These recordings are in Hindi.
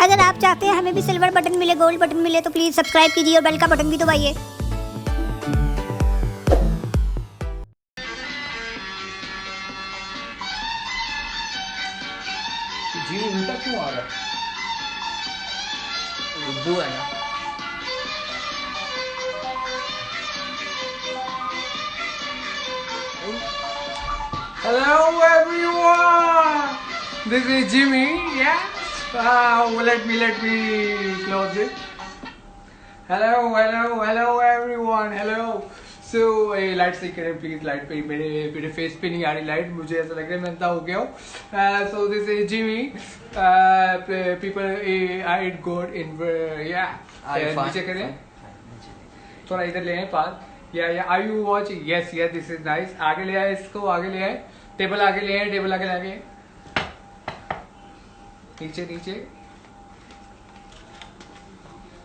अगर आप चाहते हैं हमें भी सिल्वर बटन मिले, गोल्ड बटन मिले, तो प्लीज सब्सक्राइब कीजिए और बेल का बटन भी दबाइए। जी उल्टा क्यों आ रहा है? उर्दू है ना। Hello everyone. This is Jimmy. Yeah. Let me close it. Hello everyone. Hello. So light सही करें प्लीज। लाइट पे मेरे फेस पे नहीं आ रही लाइट, मुझे ऐसा लग रहा है मैं अंधा हो गया हूँ। So this is Jimmy. People I got in नीचे करें थोड़ा इधर ले आए पास। या are you watching? Yes this is nice. आगे ले आए इसको, आगे ले आए, टेबल आगे ले आए, टेबल आगे लागे, नीचे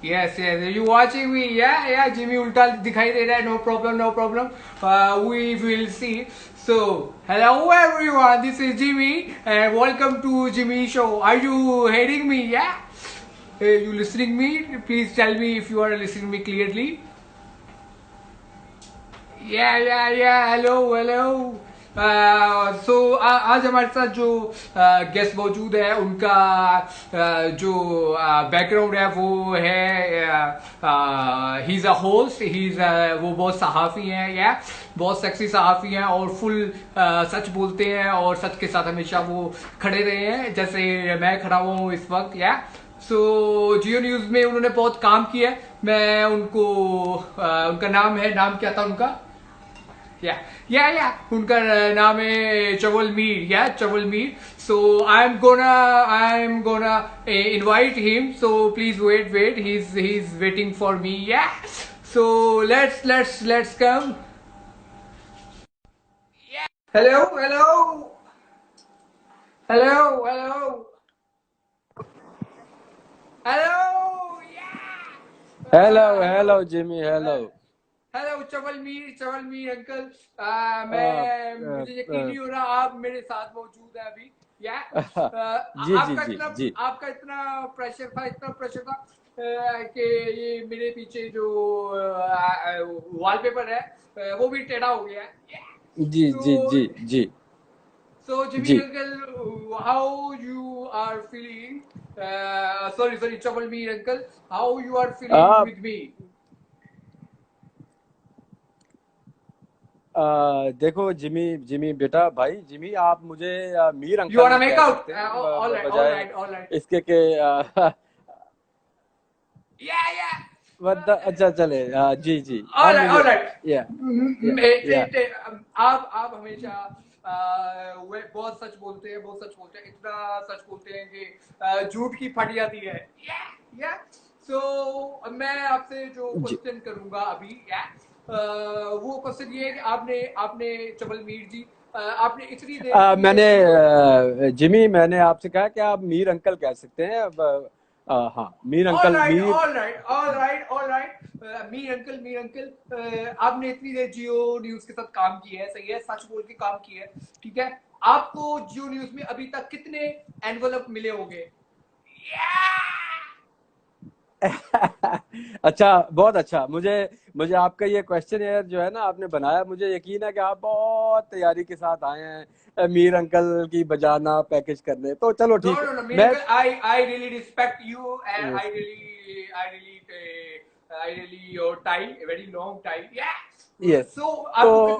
यस यू वाचिंग मी? या जिमी उल्टा दिखाई दे रहा है। No problem we will see. So hello everyone, this is Jimmy and welcome to Jimmy show. Are you hearing me? या you listening me? Please tell me if you are listening me clearly. Hello. So आज हमारे साथ जो गेस्ट मौजूद है उनका जो बैकग्राउंड है वो है ही इज अ होस्ट, वो बहुत सहाफ़ी हैं, या बहुत सेक्सी सहाफ़ी हैं और फुल सच बोलते हैं और सच के साथ हमेशा वो खड़े रहे हैं जैसे मैं खड़ा हुआ हूँ इस वक्त। सो जियो न्यूज़ में उन्होंने बहुत काम किया है। मैं उनको उनका नाम क्या था उनका? उनका नाम है Chawal Mir. So I am gonna invite him, so please wait he is waiting for me. So let's come. Hello Hello, Jimmy. Hello. Hello Chawal Mir uncle. मुझे यकीन नहीं हो रहा आप मेरे साथ मौजूद है अभी। जी। आपका इतना प्रेशर था कि ये मेरे पीछे जो वॉलपेपर है वो भी टेढ़ा हो गया है। जी। So Jimmy uncle, how you are feeling? Sorry, trouble me uncle. How you are feeling with me? देखो जिमी बेटा भाई जिमी, आप मुझे Mir You uncle wanna make कह out? सकते हैं All right. इसके के Yeah. अच्छा चले। जी All मुझे right. या आप हमेशा वे बहुत सच बोलते हैं, इतना सच बोलते हैं कि झूठ की फट जाती है। सो मैं आपसे जो क्वेश्चन करूंगा अभी, वो क्वेश्चन ये है कि आपने चवल मीर जी आपने इतनी देर मैंने जिमी मैंने आपसे कहा कि आप मीर अंकल कह सकते हैं। हाँ Mir uncle. All right. Mir uncle आपने इतनी देर जियो न्यूज के साथ काम किया है, सही है, सच बोल के काम किया है, ठीक है। आपको जियो न्यूज में अभी तक कितने एनवलप मिले होंगे? अच्छा, बहुत अच्छा। मुझे आपका ये क्वेश्चन यार जो है ना आपने बनाया, मुझे यकीन है कि आप बहुत तैयारी के साथ आए हैं मीर अंकल की बजाना पैकेज करने। तो चलो ठीक है। No, Mir uncle, I really respect you and I really your time, a very long time. Yes. So आपको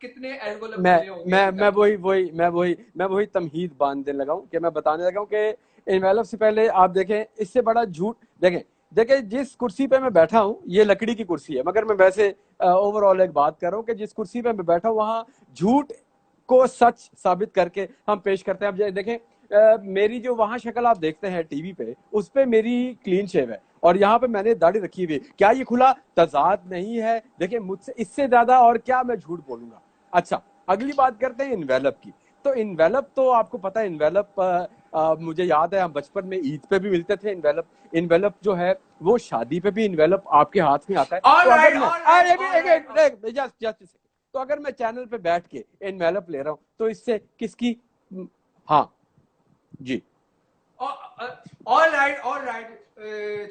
कितने एनवलप मिले होंगे? मैं वही तमहीद बांधने लगा हूँ कि मैं बताने लगा हूँ कि एनवेलप से पहले आप देखें, इससे बड़ा झूठ देखें जिस कुर्सी पे मैं बैठा हूँ ये लकड़ी की कुर्सी है, मगर मैं वैसे ओवरऑल एक बात कर रहा हूँ कि जिस कुर्सी पे मैं बैठा हूँ वहां झूठ को सच साबित करके हम पेश करते हैं। अब देखें मेरी जो वहां शक्ल आप देखते हैं टीवी पे, उस पे मेरी क्लीन शेव है और यहाँ पे मैंने दाढ़ी रखी हुई। क्या ये खुला तजाद नहीं है? देखिए मुझसे इससे ज्यादा और क्या मैं झूठ बोलूंगा। अच्छा, अगली बात करते हैं इनवेलप की। तो इनवेलप तो आपको पता है, इनवेलप मुझे याद है हम बचपन में ईद पे भी मिलते थे। इनवेलप जो है वो शादी पे भी इनवेलप आपके हाथ में आता है। तो अगर मैं चैनल पे बैठ के इनवेलप ले रहा हूँ तो इससे किसकी? हाँ जी। ऑल राइट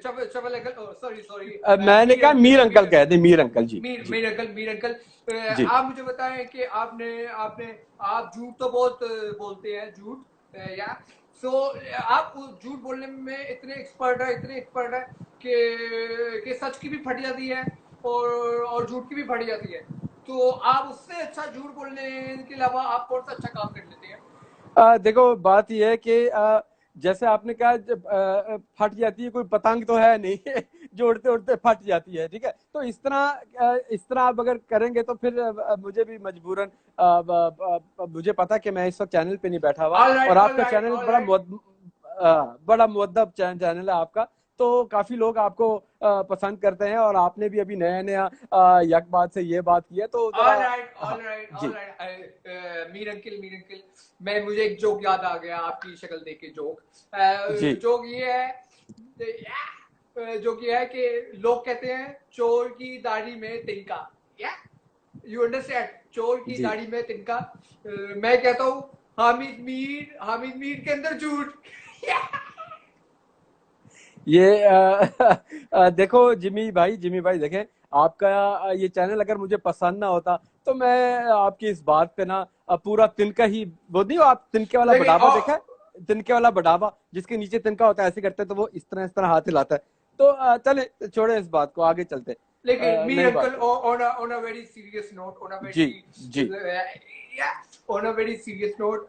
चबल अंकल, सॉरी मैंने कहा मीर अंकल कह दे, मीर अंकल जी। मीर जी मीर अंकल जी। आप मुझे बताएं कि आपने आपने आप झूठ तो बहुत बोलते हैं, झूठ या सो आप झूठ बोलने में इतने एक्सपर्ट है कि सच की भी फट जाती है और झूठ की भी फट जाती है, तो आप उससे अच्छा झूठ बोलने के अलावा आप कौन सा अच्छा काम कर लेते हैं? देखो बात यह है कि जैसे आपने कहा जब फट जाती है, कोई पतंग तो है नहीं जो उड़ते उड़ते फट जाती है, ठीक है। तो इस तरह आप अगर करेंगे तो फिर मुझे भी मजबूरन मुझे पता कि मैं इस वक्त चैनल पे नहीं बैठा हुआ, और आपका चैनल बड़ा मुअद्दब चैनल है आपका, तो काफी लोग आपको पसंद करते हैं, और आपने भी अभी नया नया यक बात से ये बात की है, तो ऑल जरा राइट जी मीर अंकल मैं मुझे एक जोक याद आ गया आपकी शक्ल देख के। जी जोक ये है, जोक ये है कि लोग कहते हैं चोर की दाढ़ी में तिनका, या यू अंडरस्टैंड, चोर की जी। दाढ़ी में तिनका। मैं कहता हूँ हामिद मीर के अंदर झूठ। ये देखो जिमी भाई देखें, आपका ये चैनल अगर मुझे पसंद ना होता तो मैं आपकी इस बात पे ना पूरा तिनका ही, वो नहीं, आप तिनके वाला लेकिन बढ़ावा देखा है? तिनके वाला बढ़ावा जिसके नीचे तिनका होता है, ऐसे करते हैं तो वो इस तरह हाथ हिलाता है। तो चले छोड़े इस बात को, आगे चलते लेकिन मीर नई अंकल बात पे। on a very serious note, ji ji on a very serious note,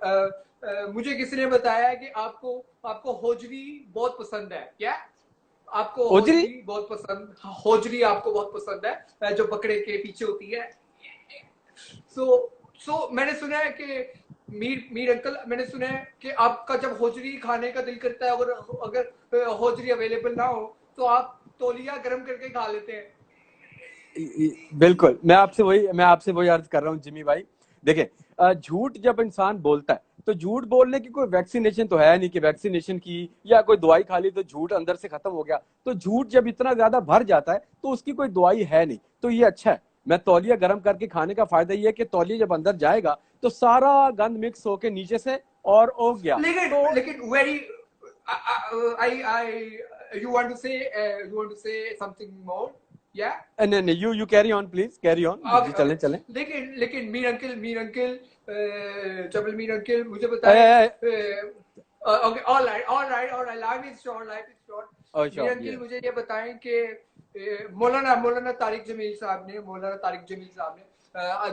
मुझे किसी ने बताया कि आपको आपको होजरी बहुत पसंद है क्या? आपको ओजरी। होजरी बहुत पसंद, होजरी आपको बहुत पसंद है, जो बकरे के पीछे होती है। सो मैंने सुना है कि मीर अंकल, मैंने सुना है कि आपका जब होजरी खाने का दिल करता है, अगर अगर होजरी अवेलेबल ना हो तो आप तौलिया गर्म करके खा लेते हैं। बिल्कुल, मैं आपसे वही अर्ज कर रहा हूँ जिमी भाई। देखिए झूठ जब इंसान बोलता है तो झूठ बोलने की कोई वैक्सीनेशन तो है नहीं कि वैक्सीनेशन की या कोई दवाई खा ली तो झूठ अंदर से खत्म हो गया। तो झूठ जब इतना ज्यादा भर जाता है तो उसकी कोई दवाई है नहीं, तो ये अच्छा है। मैं तौलिया गर्म करके खाने का फायदा ये है कि तौलिया जब अंदर जाएगा तो सारा गंद मिक्स होके नीचे से और उग गया। तो लेकिन very I you want to say something more, या नहीं नहीं, you carry on please, carry on जी, ओके चलें चलें। लेकिन मीर अंकल जबल मीर अंकल मुझे ए, बताएं। ए, okay all right life is short. ओ मीर श्योर अंकल यस। मुझे ये बताएं कि मौलाना तारिक जमील साहब ने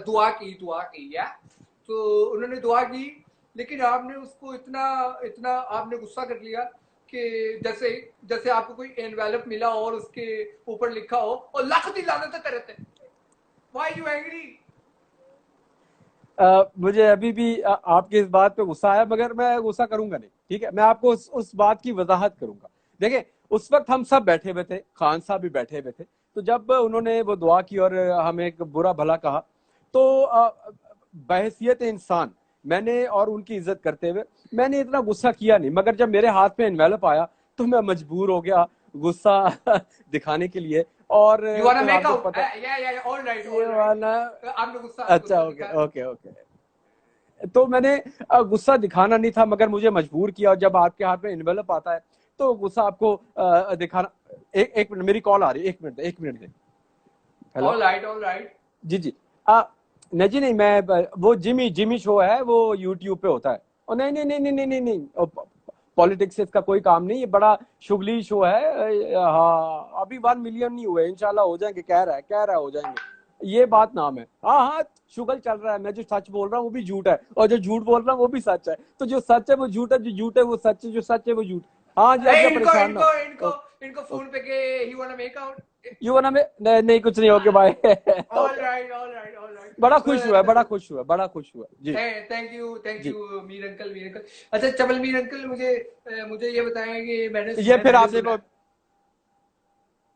दुआ की या तो उन्होंने दुआ की, लेकिन आपने उसको इतना इतना आपने गुस्सा कर लिया कि जैसे जैसे आपको कोई एनवेलप मिला और उसके ऊपर लिखा हो और लाख दी लानत करते। Why you angry? मुझे अभी भी आपकी इस बात पे गुस्सा आया, मगर मैं गुस्सा करूंगा नहीं, ठीक है। मैं आपको उस बात की वजाहत करूंगा। देखिए उस वक्त हम सब बैठे हुए थे, खान साहब भी बैठे हुए थे, तो जब उन्होंने वो दुआ की और हमें एक बुरा भला कहा, तो बहैसियत इंसान मैंने और उनकी इज्जत करते हुए मैंने इतना गुस्सा किया नहीं, मगर जब मेरे हाथ में एनवेलप आया तो मैं मजबूर हो गया गुस्सा दिखाने के लिए। और यू वांट टू फिर मेक आपको आउट? पता या ऑलराइट ये वाला। आपने गुस्सा अच्छा गुस्सा ओके दिखाया। Okay okay. तो मैंने गुस्सा दिखाना नहीं था, मगर मुझे मजबूर किया, और जब आपके हाथ में इन्वेलप आता है तो गुस्सा आपको दिखाना। एक मिनट, मेरी कॉल आ रही है, एक मिनट दे। हेलो ऑल राइट जी जी। नहीं जी नहीं, मैं वो जिमी शो है, वो यूट्यूब पे होता है। और नहीं नहीं नहीं नहीं नहीं नहीं नहीं, पॉलिटिक्स से इसका कोई काम नहीं, ये बड़ा शुगली शो है। हाँ अभी 1 मिलियन नहीं हुए, इंशाल्लाह हो जाएंगे, कह रहा है हो जाएंगे, ये बात नाम है। हाँ हाँ शुगल चल रहा है, मैं जो सच बोल रहा हूँ वो भी झूठ है, और जो झूठ बोल रहा हूँ वो भी सच है। तो जो सच है वो झूठ है, जो झूठ है वो सच है, जो सच है वो झूठ। हाँ जी, आप ए, ना इनको परेशान ना इनको हो। इनको इनको फोन पे के you want to make out? You वाला में नहीं, नहीं कुछ नहीं, ओके बाय। ऑल राइट बड़ा खुश हुआ जी थैंक जी। You Mir uncle. अच्छा चबल मीर अंकल, मुझे मुझे ये बताएं कि ये फिर आपने सुना वो,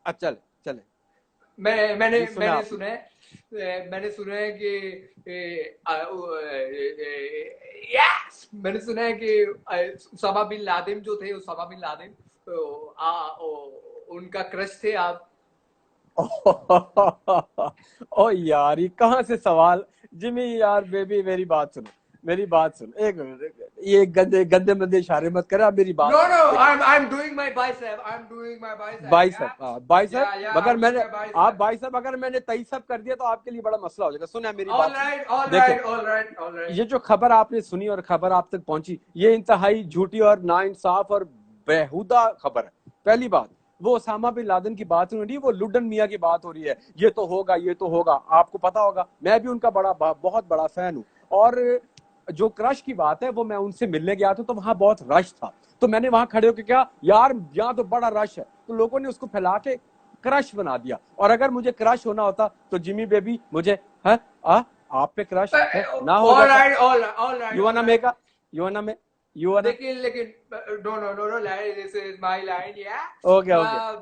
अच्छा चले मैं जी, सुना आपने। मैंने सुना है कि मैंने सुना है कि उसामा बिन लादेन जो थे, उसामा बिन लादेन तो, उनका क्रश थे आप। ओ यार, ये कहाँ से सवाल। जिमी यार बेबी मेरी बात सुनो, मेरी बात सुन, एक मिनट, ये गंदे गंदे मंदे इशारे मत कर, आप मेरी बात No, no, देखो, I'm doing my bicep. I'm doing my bicep. Bicep, Yeah, हाँ बाइसेप, yeah, yeah. अगर I'm मैंने, doing my आप bicep. बाइसेप अगर मैंने तईसप कर दिया तो आपके लिए बड़ा मसला हो जाएगा। सुन है मेरी All बात सुन। right, all देखें, right, all right, all right. ये जो खबर आपने सुनी और खबर आप तक पहुंची, ये इंतहाई झूठी और नाइंसाफ और बेहुदा खबर है। पहली बात, वो ओसामा बिन लादेन की बात नहीं हो रही, वो लुडन मियां की बात हो रही है। ये तो होगा, ये तो होगा, आपको पता होगा, मैं भी उनका बहुत बड़ा फैन हूँ। और जो क्रश की बात है, वो मैं उनसे मिलने गया था तो वहां बहुत रश था, तो मैंने वहां खड़े होकर क्या यार, यहाँ तो बड़ा रश है, तो लोगों ने उसको फैला के क्रश बना दिया। और अगर मुझे क्रश होना होता तो जिमी बेबी मुझे है आप पे क्रश ना हो All जाता। right, all right, all right. You wanna make a, you wanna make, you wanna, लेकिन no, line. This is my line, yeah. okay, okay.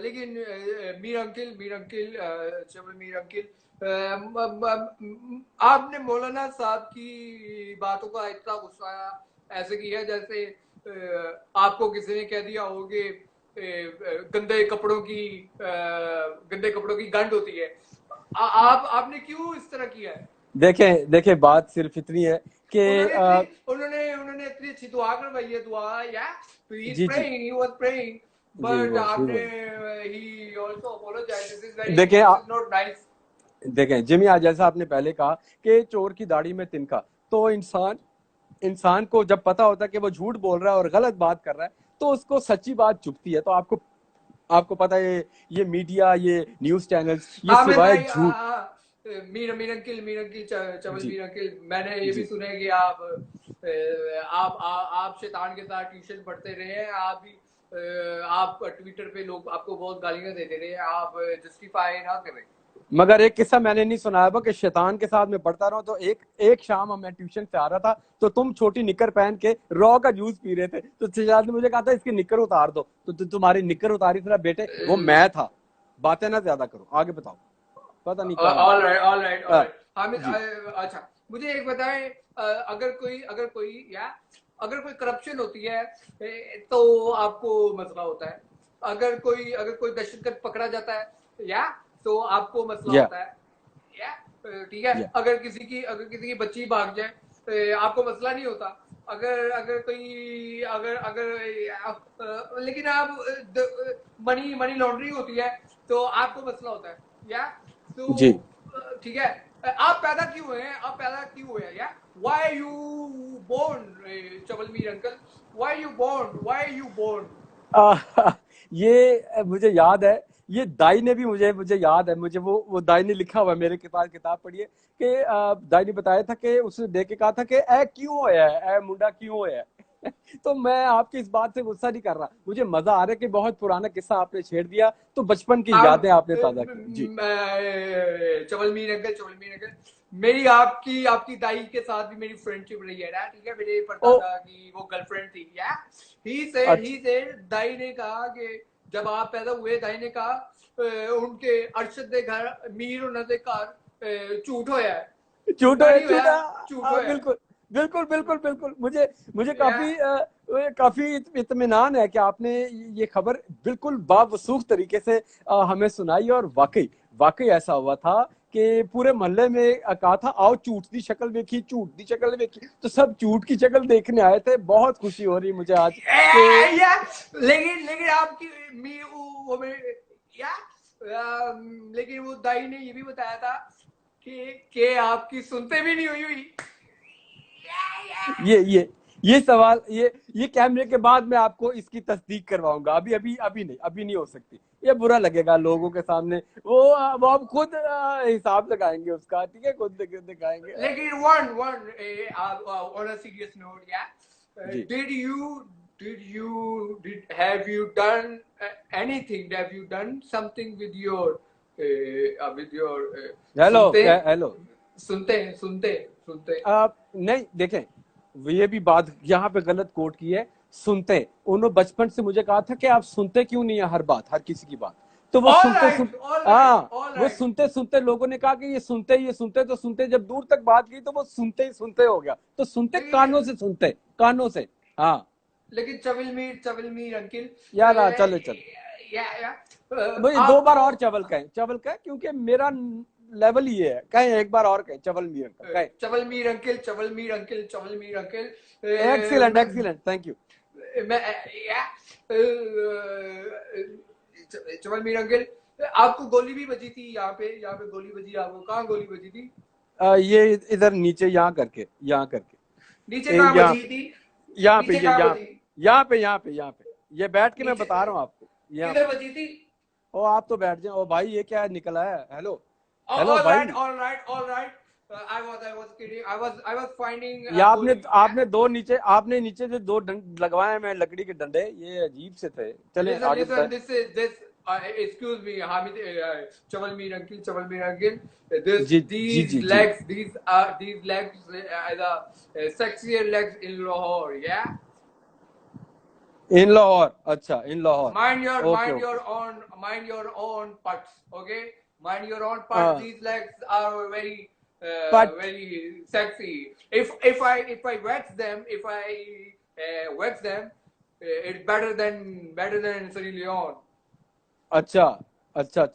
लेकिन मीर अंकिल, चबल मीर अंकिल, आपने मौलाना साहब की बातों का इतना गुस्सा ऐसे किया जैसे आपको किसी ने कह दिया हो कि गंदे कपड़ों की गंध होती है। आपने क्यों इस तरह किया है? देखें बात सिर्फ इतनी है कि उन्होंने इतनी अच्छी दुआ करवाई है, दुआ या जी he was praying, but आपने he also apologized. This is very, this देखें is not nice. देखें जिमी, आज जैसा आपने पहले कहा कि चोर की दाढ़ी में तिनका, तो इंसान को जब पता होता है कि वो झूठ बोल रहा है और गलत बात कर रहा है, तो उसको सच्ची बात चुभती है। तो आपको पता है, ये मीडिया, ये न्यूज चैनल्स, ये सिवाय झूठ। मीर अंकिल, चवल जी, मीर अंकिल, मैंने ये जी। भी सुना है कि आप शैतान के साथ ट्यूशन पढ़ते रहे हैं, आप ट्विटर पे लोग आपको बहुत गालियां देते रहे हैं, आप जस्टिफाई ना करें। मगर एक किस्सा मैंने नहीं सुनाया कि शैतान के साथ मैं पढ़ता रहा, तो एक शाम मैं ट्यूशन से आ रहा था, तो तुम छोटी निकर पहन के रॉ का जूस पी रहे थे, तो शैतान ने मुझे कहा था इसकी निकर उतार दो, तो तुम्हारी निकर उतारी तरह बेटे, वो मैं था। बातें ना ज्यादा करो, आगे बताओ। पता नहीं क्या। All right. हामिद, अच्छा मुझे एक बताएं, अगर कोई करप्शन होती है तो आपको मसला होता है। अगर कोई दहशतगर्द पकड़ा जाता है या तो आपको मसला होता है, या ठीक है। अगर किसी की बच्ची भाग जाए आपको मसला नहीं होता। लेकिन आप मनी लॉन्ड्रिंग होती है तो आपको मसला होता है, या तो जी, ठीक है। आप पैदा क्यों हुए हैं, या why you born, Chawal Mir uncle, why you born? ये मुझे याद है, ये दाई ने भी मुझे याद है, मुझे वो दाई ने लिखा हुआ है मेरे किताब पढ़िए कि दाई ने बताया था कि उसने देख के कहा था कि ए क्यों होया है, ए मुंडा क्यों होया है। तो मैं आपकी इस बात से गुस्सा नहीं कर रहा, मुझे मजा आ रहा है कि बहुत पुराना किस्सा आपने छेड़ दिया, तो बचपन की यादें आपने ताजा की। जी, चवल मीर अंकल, मेरी आपकी दाई के साथ भी मेरी फ्रेंडशिप रही है ना, ठीक है। मेरे परदादा की वो गर्लफ्रेंड थी, या ही सेड, दाई ने कहा कि जब आप पैदा हुए, दाई ने कहा उनके अरशद दे घर मीर उन्हां दे घर झूठ होया है, बिल्कुल। मुझे काफी इत्मीनान है कि आपने ये खबर बिल्कुल बावसूख तरीके से हमें सुनाई। और वाकई ऐसा हुआ था कि पूरे मोहल्ले में कहा था आओ झूठ दी शक्ल देखी, तो सब झूठ की शक्ल देखने आए थे। बहुत खुशी हो रही मुझे आज लेकिन आपकी लेकिन वो दाई ने ये भी बताया था कि आपकी सुनते भी नहीं हुई। ये सवाल, ये कैमरे के बाद मैं आपको इसकी तस्दीक करवाऊंगा, अभी नहीं हो सकती। ये बुरा लगेगा लोगों के सामने, वो आप खुद हिसाब लगाएंगे उसका, ठीक है, खुद दिखाएंगे। लेकिन on a serious note, have you done anything? Have you done something with your hello सुनते नहीं, देखें, ये भी बात यहाँ पे गलत कोट की है। सुनते, उन्होंने बचपन से मुझे कहा था कि आप सुनते क्यों नहीं है हर किसी की बात, तो वो वो सुनते लोगों ने कहा कि ये सुनते जब दूर तक बात की तो वो सुनते हो गया, तो सुनते कानों से हाँ। लेकिन चवल मीर अंकिल यार चल भाई 2 बार और चवल कहें क्योंकि लेवल ही है। कहें एक बार और कहें, चवल मीर अंकल कहें। Chawal Mir uncle, Chawal Mir uncle, Chawal Mir uncle. Excellent excellent, thank you. मैं चवल मीर अंकल, आपको गोली भी बजी थी यहाँ पे गोली बजी आपको? कहाँ गोली बजी थी? ये इधर नीचे यहाँ करके नीचे कहाँ यहाँ बजी थी? यहाँ पे, नीचे ये कहाँ बजी? यहाँ पे ये बैठ के मैं नीचे- बता रहा हूँ आपको। यहाँ किधर बजी थी? ओ आप तो बैठ जाओ। ओ भाई ये क्या निकला है? हेलो All हेलो right, भाई। all right, all right. I was kidding. I was finding. ये आपने नीचे जो दो डंड लगवाए हैं, मैं लकड़ी के डंडे, ये अजीब से थे। चले Listen, आगे listen. बताएं। This. Excuse me, Hamid. Chawal Mir uncle. This, ji these ji. legs, these legs are the sexier legs in Lahore. Yeah. In Lahore, अच्छा in Lahore. Mind your okay mind your own parts. Okay. Mind your own हाँ। parts. These legs are very But- very sexy. If I wax them, it's better than Sunny Leon. अच्छा,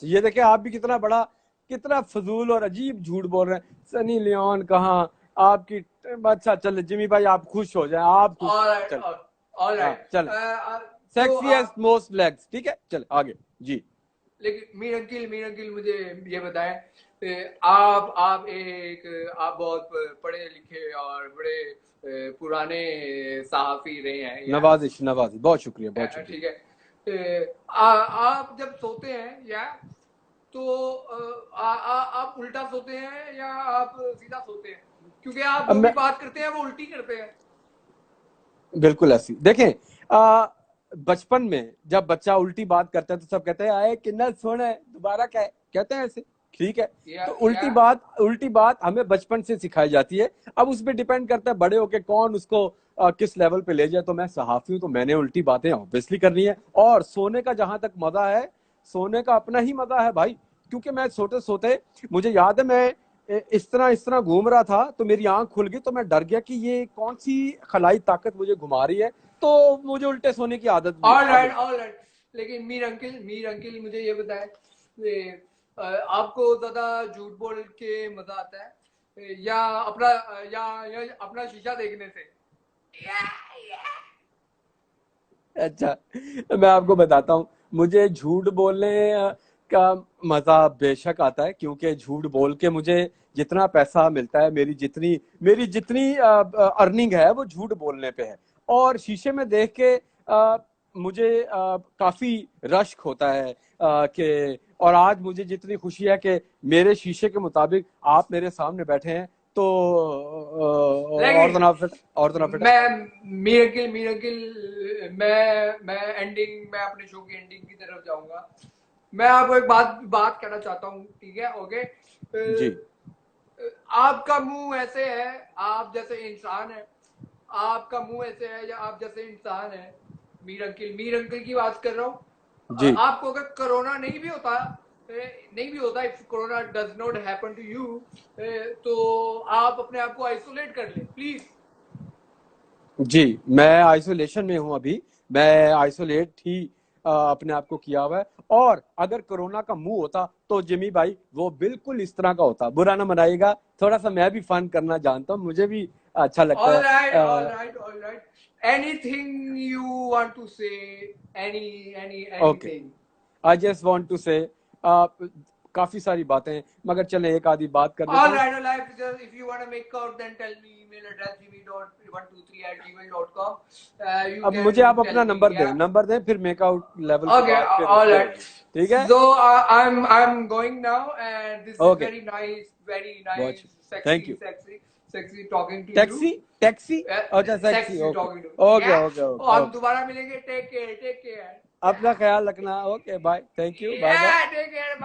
ये देखिए आप भी कितना फजूल और अजीब झूठ बोल रहे हैं। सनी लियोन कहाँ आपकी। अच्छा चल जिमी भाई, आप खुश हो जाए, आप खुश All right, चल। all right. हाँ, चल। So, सेक्सीएस्ट मोस्ट लेग्स, ठीक है चल आगे जी। लेकिन मीर अंकिल मुझे ये बताएं, आप बहुत पढ़े लिखे और बड़े पुराने सहाफी रहे हैं। नवाजिश बहुत शुक्रिया। ठीक है। आप जब सोते हैं या तो आप उल्टा सोते हैं या आप सीधा सोते हैं? क्योंकि आप जो भी बात करते हैं वो उल्टी करते हैं। बिल्कुल ऐसी देखें, बचपन में जब बच्चा उल्टी बात करता है तो सब कहते हैं आए कितना सोना है, दोबारा क्या है, कहते हैं ऐसे, ठीक है। तो उल्टी बात हमें बचपन से सिखाई जाती है। अब उस पर डिपेंड करता है बड़े होके कौन उसको किस लेवल पे ले जाए। तो मैं सहाफी हूं तो मैंने उल्टी बातें ऑब्वियसली करनी है। और सोने का जहां तक मजा है, सोने का अपना ही मजा है भाई। क्योंकि मैं सोते मुझे याद है, मैं इस तरह घूम रहा था तो मेरी आंख खुल गई, तो मैं डर गया कि ये कौन सी खलाई ताकत मुझे घुमा रही है। तो मुझे उल्टे सोने की आदत भी। All right. लेकिन मीर अंकिल मुझे ये बताएं, आपको ज्यादा झूठ बोल के मजा आता है या अपना शीशा देखने से? अच्छा, मैं आपको बताता हूँ, मुझे झूठ बोलने का मजा बेशक आता है। क्योंकि झूठ बोल के मुझे जितना पैसा मिलता है, मेरी जितनी अर्निंग है वो झूठ बोलने पे है। और शीशे में देख के मुझे काफी रश्क होता है कि, और आज मुझे जितनी खुशी है कि मेरे शीशे के मुताबिक आप मेरे सामने बैठे हैं। तो और मीर अंकिल, मैं अपने शो की एंडिंग की तरफ जाऊंगा। मैं आपको एक बात कहना चाहता हूँ, ठीक है? ओके जी। आपका मुंह ऐसे है, आप जैसे इंसान है। आपका मुंह ऐसे है या आप जैसे इंसान है। मीर अंकिल की बात कर रहा हूँ जी। आपको अगर कोरोना नहीं भी होता, if corona does not happen to you, तो आप अपने आप को आइसोलेट कर ले प्लीज। जी, मैं आइसोलेशन में हूं अभी। मैं आइसोलेट ही अपने आप को किया हुआ है। और अगर कोरोना का मुंह होता तो जिमी भाई वो बिल्कुल इस तरह का होता। बुरा ना मनाइएगा, थोड़ा सा मैं भी फन करना जानता हूँ, मुझे भी अच्छा लगता है। All right. Anything you want to say? Anything? Okay. I just want to say, काफी सारी बातें, मगर चले एक आधी बात कर लेते हैं। All right. If you want to make out, then tell me email address jimmy.123@gmail.com. अब मुझे आप अपना नंबर दें, फिर make-out level. Okay, all right. ठीक है। So I'm going now, and this is very nice, sexy talking to you. Taxi अच्छा sexy talking to you. Okay हम दोबारा मिलेंगे। Take care. अपना ख्याल रखना। Okay bye, thank you, bye. Take care.